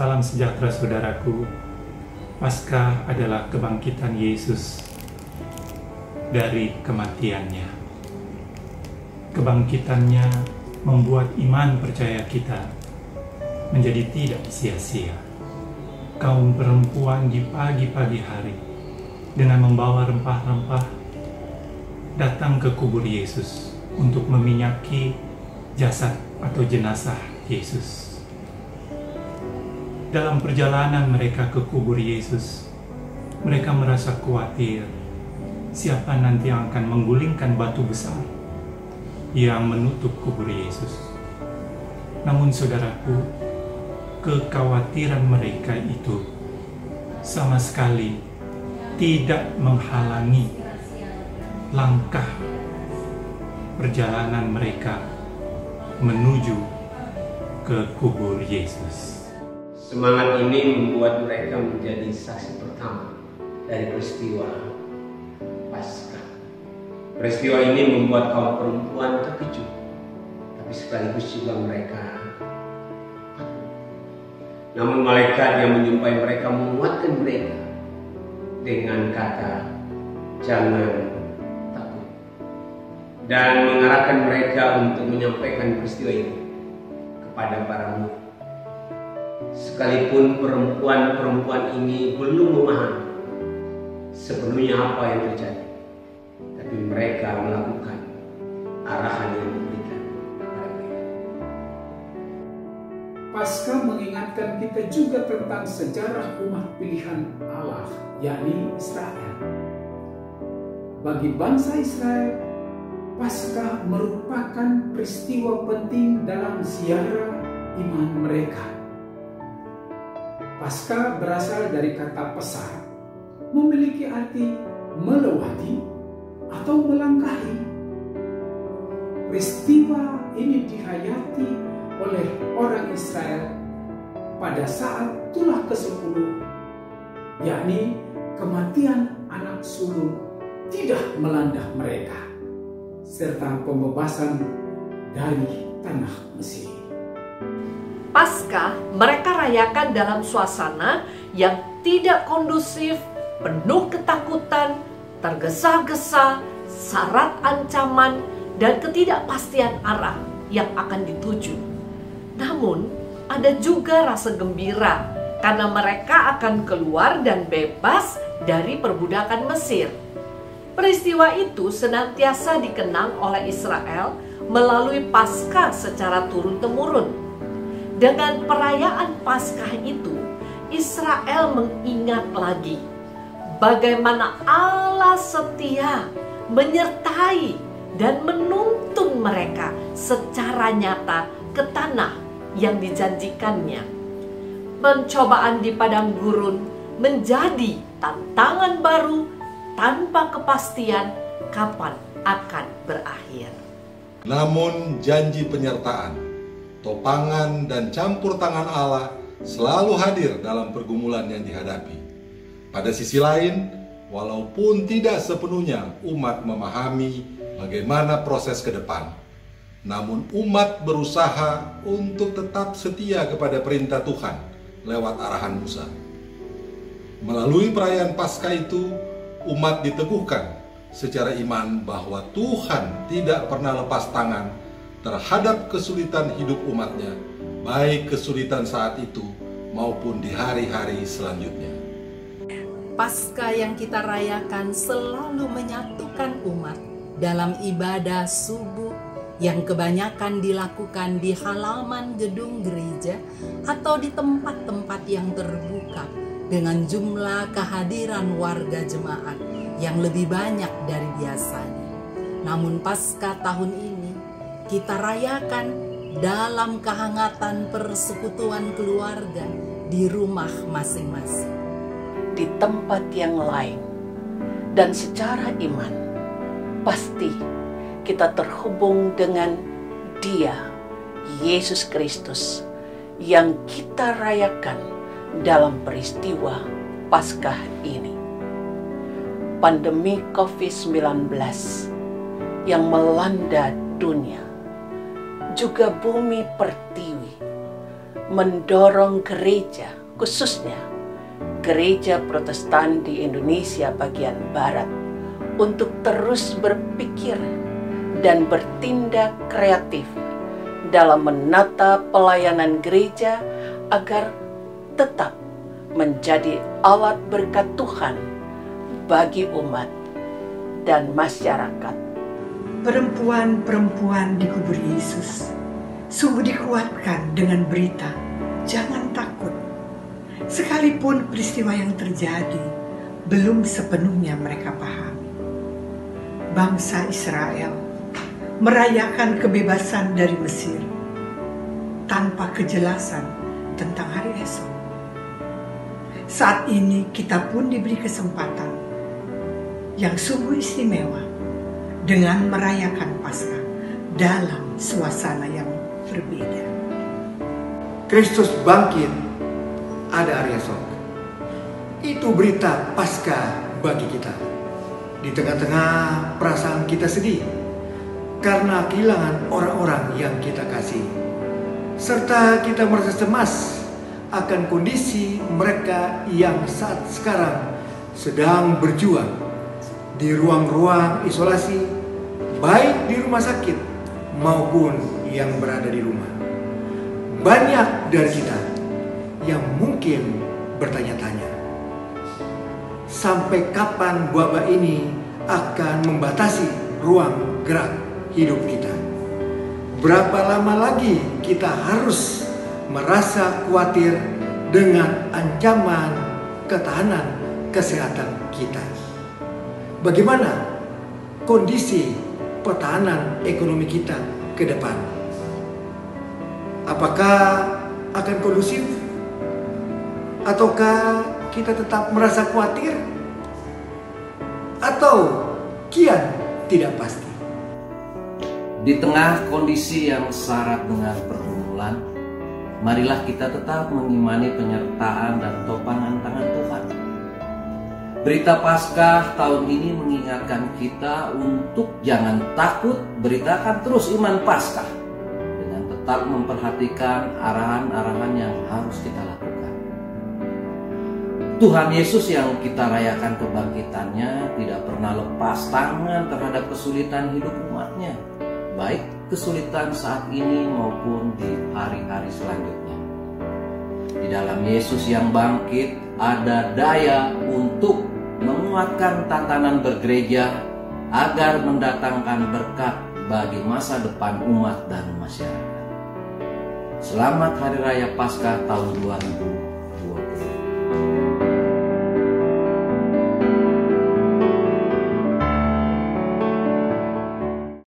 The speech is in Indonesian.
Salam sejahtera saudaraku. Paskah adalah kebangkitan Yesus dari kematiannya. Kebangkitannya membuat iman percaya kita menjadi tidak sia-sia. Kaum perempuan di pagi-pagi hari dengan membawa rempah-rempah datang ke kubur Yesus untuk meminyaki jasad atau jenazah Yesus. Dalam perjalanan mereka ke kubur Yesus, mereka merasa khawatir siapa nanti yang akan menggulingkan batu besar yang menutup kubur Yesus. Namun saudaraku, kekhawatiran mereka itu sama sekali tidak menghalangi langkah perjalanan mereka menuju ke kubur Yesus. Semangat ini membuat mereka menjadi saksi pertama dari peristiwa Paskah. Peristiwa ini membuat kaum perempuan terkejut, tapi sekaligus juga mereka takut. Namun malaikat yang menjumpai mereka menguatkan mereka dengan kata, "Jangan takut," dan mengarahkan mereka untuk menyampaikan peristiwa ini kepada para murid. Sekalipun perempuan-perempuan ini belum memahami sepenuhnya apa yang terjadi, tapi mereka melakukan arahan yang diberikan kepada mereka. Paskah mengingatkan kita juga tentang sejarah umat pilihan Allah, yakni Israel. Bagi bangsa Israel, Paskah merupakan peristiwa penting dalam ziarah iman mereka. Paskah berasal dari kata pesar, memiliki arti melewati atau melangkahi. Peristiwa ini dihayati oleh orang Israel pada saat tulah ke-10, yakni kematian anak sulung tidak melanda mereka, serta pembebasan dari tanah Mesir. Paskah mereka rayakan dalam suasana yang tidak kondusif, penuh ketakutan, tergesa-gesa, syarat ancaman, dan ketidakpastian arah yang akan dituju. Namun, ada juga rasa gembira karena mereka akan keluar dan bebas dari perbudakan Mesir. Peristiwa itu senantiasa dikenang oleh Israel melalui Paskah secara turun-temurun. Dengan perayaan Paskah itu, Israel mengingat lagi bagaimana Allah setia menyertai dan menuntun mereka secara nyata ke tanah yang dijanjikannya. Pencobaan di padang gurun menjadi tantangan baru tanpa kepastian kapan akan berakhir. Namun janji penyertaan, topangan dan campur tangan Allah selalu hadir dalam pergumulan yang dihadapi. Pada sisi lain, walaupun tidak sepenuhnya umat memahami bagaimana proses ke depan, namun umat berusaha untuk tetap setia kepada perintah Tuhan lewat arahan Musa. Melalui perayaan Paskah itu, umat diteguhkan secara iman bahwa Tuhan tidak pernah lepas tangan terhadap kesulitan hidup umatnya, baik kesulitan saat itu maupun di hari-hari selanjutnya. Paskah yang kita rayakan selalu menyatukan umat dalam ibadah subuh yang kebanyakan dilakukan di halaman gedung gereja atau di tempat-tempat yang terbuka dengan jumlah kehadiran warga jemaat yang lebih banyak dari biasanya. Namun Paskah tahun ini kita rayakan dalam kehangatan persekutuan keluarga di rumah masing-masing, di tempat yang lain, dan secara iman pasti kita terhubung dengan Dia, Yesus Kristus, yang kita rayakan dalam peristiwa Paskah ini. Pandemi COVID-19 yang melanda dunia, juga bumi pertiwi, mendorong gereja, khususnya gereja Protestan di Indonesia bagian Barat, untuk terus berpikir dan bertindak kreatif dalam menata pelayanan gereja agar tetap menjadi alat berkat Tuhan bagi umat dan masyarakat. Perempuan-perempuan di kubur Yesus sungguh dikuatkan dengan berita, jangan takut. Sekalipun peristiwa yang terjadi belum sepenuhnya mereka pahami. Bangsa Israel merayakan kebebasan dari Mesir tanpa kejelasan tentang hari esok. Saat ini kita pun diberi kesempatan yang sungguh istimewa dengan merayakan Paskah dalam suasana yang berbeda. Kristus bangkit, ada hari esok. Itu berita Paskah bagi kita. Di tengah-tengah perasaan kita sedih karena kehilangan orang-orang yang kita kasih, serta kita merasa cemas akan kondisi mereka yang saat sekarang sedang berjuang di ruang-ruang isolasi, baik di rumah sakit maupun yang berada di rumah. Banyak dari kita yang mungkin bertanya-tanya, sampai kapan wabah ini akan membatasi ruang gerak hidup kita? Berapa lama lagi kita harus merasa khawatir dengan ancaman ketahanan kesehatan kita? Bagaimana kondisi pertahanan ekonomi kita ke depan? Apakah akan kondusif? Ataukah kita tetap merasa khawatir? Atau kian tidak pasti? Di tengah kondisi yang syarat dengan pergumulan, marilah kita tetap mengimani penyertaan dan topangan tangan Tuhan. Berita Paskah tahun ini mengingatkan kita untuk jangan takut, beritakan terus iman Paskah dengan tetap memperhatikan arahan-arahan yang harus kita lakukan. Tuhan Yesus yang kita rayakan kebangkitannya tidak pernah lepas tangan terhadap kesulitan hidup umatnya, baik kesulitan saat ini maupun di hari-hari selanjutnya. Di dalam Yesus yang bangkit ada daya untuk menguatkan tatanan bergereja agar mendatangkan berkat bagi masa depan umat dan masyarakat. Selamat Hari Raya Paskah tahun 2000.